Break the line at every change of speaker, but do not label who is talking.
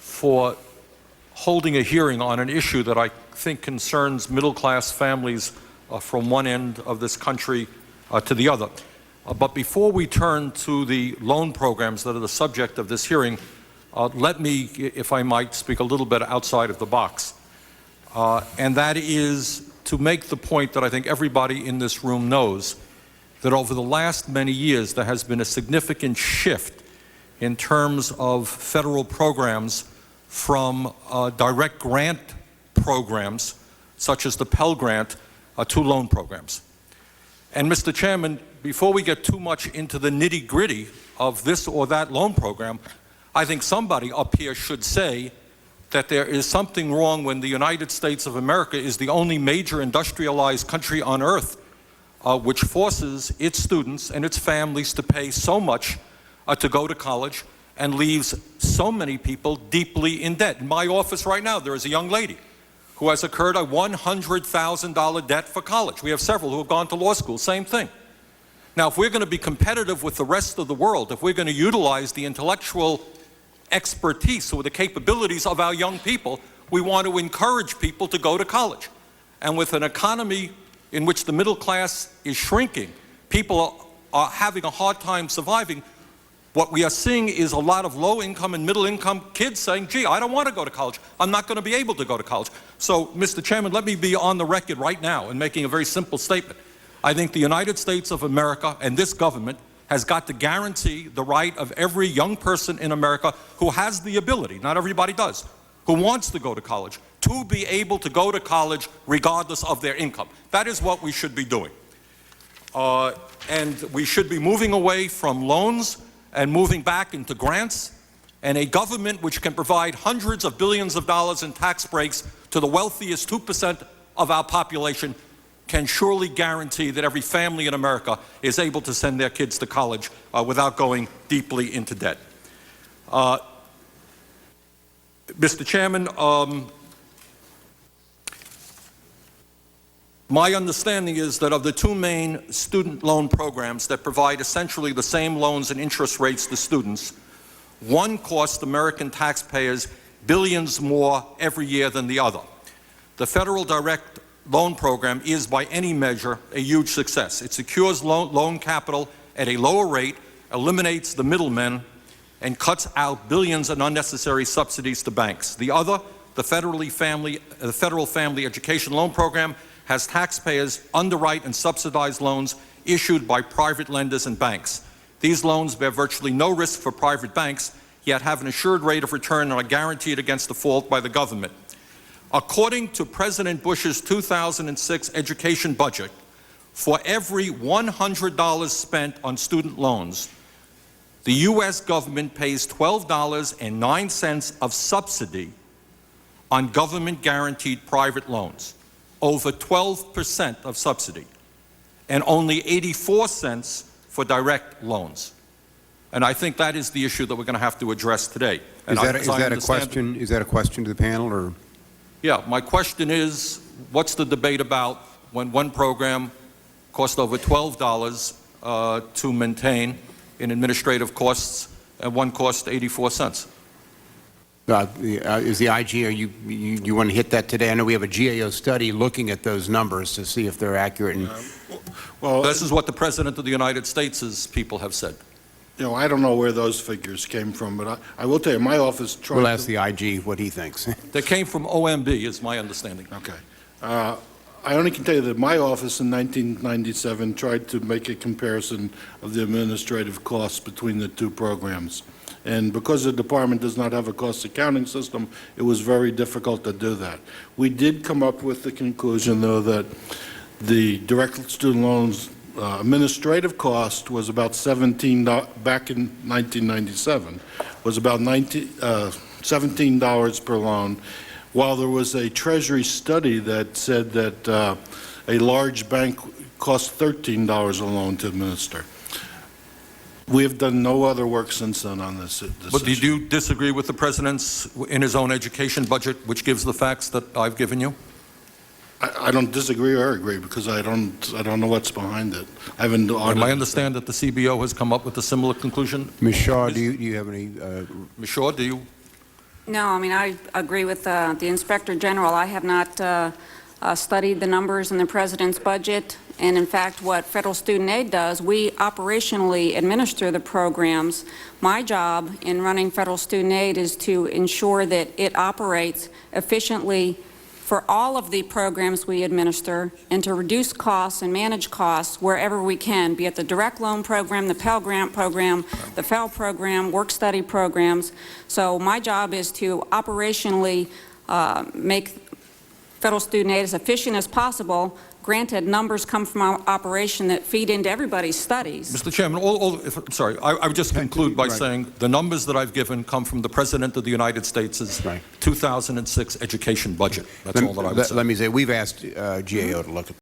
for holding a hearing on an issue that I think concerns middle-class families from one end of this country to the other. But before we turn to the loan programs that are the subject of this hearing, let me, if I might, speak a little bit outside of the box. And that is to make the point that I think everybody in this room knows, that over the last many years there has been a significant shift in terms of federal programs from direct grant programs, such as the Pell Grant, to loan programs. And Mr. Chairman, before we get too much into the nitty-gritty of this or that loan program, I think somebody up here should say that there is something wrong when the United States of America is the only major industrialized country on earth which forces its students and its families to pay so much to go to college and leaves so many people deeply in debt. In my office right now, there is a young lady who has incurred a $100,000 debt for college. We have several who have gone to law school, same thing. Now, if we're going to be competitive with the rest of the world, if we're going to utilize the intellectual expertise or the capabilities of our young people, we want to encourage people to go to college. And with an economy in which the middle class is shrinking, people are having a hard time surviving, what we are seeing is a lot of low-income and middle-income kids saying, gee, I don't want to go to college. I'm not going to be able to go to college. So, Mr. Chairman, let me be on the record right now in making a very simple statement. I think the United States of America and this government has got to guarantee the right of every young person in America who has the ability, not everybody does, who wants to go to college, to be able to go to college regardless of their income. That is what we should be doing. And we should be moving away from loans and moving back into grants, and a government which can provide hundreds of billions of dollars in tax breaks to the wealthiest 2% of our population can surely guarantee that every family in America is able to send their kids to college without going deeply into debt. Mr. Chairman, my understanding is that of the two main student loan programs that provide essentially the same loans and interest rates to students, one costs American taxpayers billions more every year than the other. The Federal Direct Loan Program is, by any measure, a huge success. It secures loan capital at a lower rate, eliminates the middlemen, and cuts out billions in unnecessary subsidies to banks. The other, the Federal Family Education Loan Program, has taxpayers underwrite and subsidize loans issued by private lenders and banks. These loans bear virtually no risk for private banks, yet have an assured rate of return and are guaranteed against default by the government. According to President Bush's 2006 education budget, for every $100 spent on student loans, the U.S. government pays $12.09 of subsidy on government-guaranteed private loans, over 12% of subsidy, and only 84 cents for direct loans. And I think that is the issue that we're going to have to address today. And
is that a question to the panel, or?
Yeah, my question is, what's the debate about when one program cost over $12 to maintain in administrative costs and one cost 84 cents?
Is the IG, you want to hit that today? I know we have a GAO study looking at those numbers to see if they're accurate. And
well, this is what the President of the United States' people have said.
You know, I don't know where those figures came from, but I will tell you, my office tried
We'll ask the IG what he thinks.
They came from OMB, is my understanding.
Okay. I only can tell you that my office in 1997 tried to make a comparison of the administrative costs between the two programs. And because the department does not have a cost accounting system, it was very difficult to do that. We did come up with the conclusion, though, that the direct student loans administrative cost was about back in 1997, was about $17 per loan, while there was a Treasury study that said that a large bank cost $13 a loan to administer. We have done no other work since then on this
But did you disagree with the President's, in his own education budget, which gives the facts that I've given you?
I don't disagree or agree because I don't know what's behind it. I haven't audited.
I understand that the CBO has come up with a similar conclusion.
Ms. Shaw, do you have any?
Ms. Shaw, do you?
No, I mean, I agree with the Inspector General. I have not studied the numbers in the President's budget, and in fact, what Federal Student Aid does, we operationally administer the programs. My job in running Federal Student Aid is to ensure that it operates efficiently for all of the programs we administer and to reduce costs and manage costs wherever we can, be it the direct loan program, the Pell Grant program, the FEL program, work-study programs. So my job is to operationally make Federal Student Aid as efficient as possible. Granted, numbers come from our operation that feed into everybody's studies.
Mr. Chairman, sorry, I would just conclude by
Right.
saying the numbers that I've given come from the President of the United States'
Right.
2006 education budget. That's all that I would say.
Let me say, we've asked GAO to look at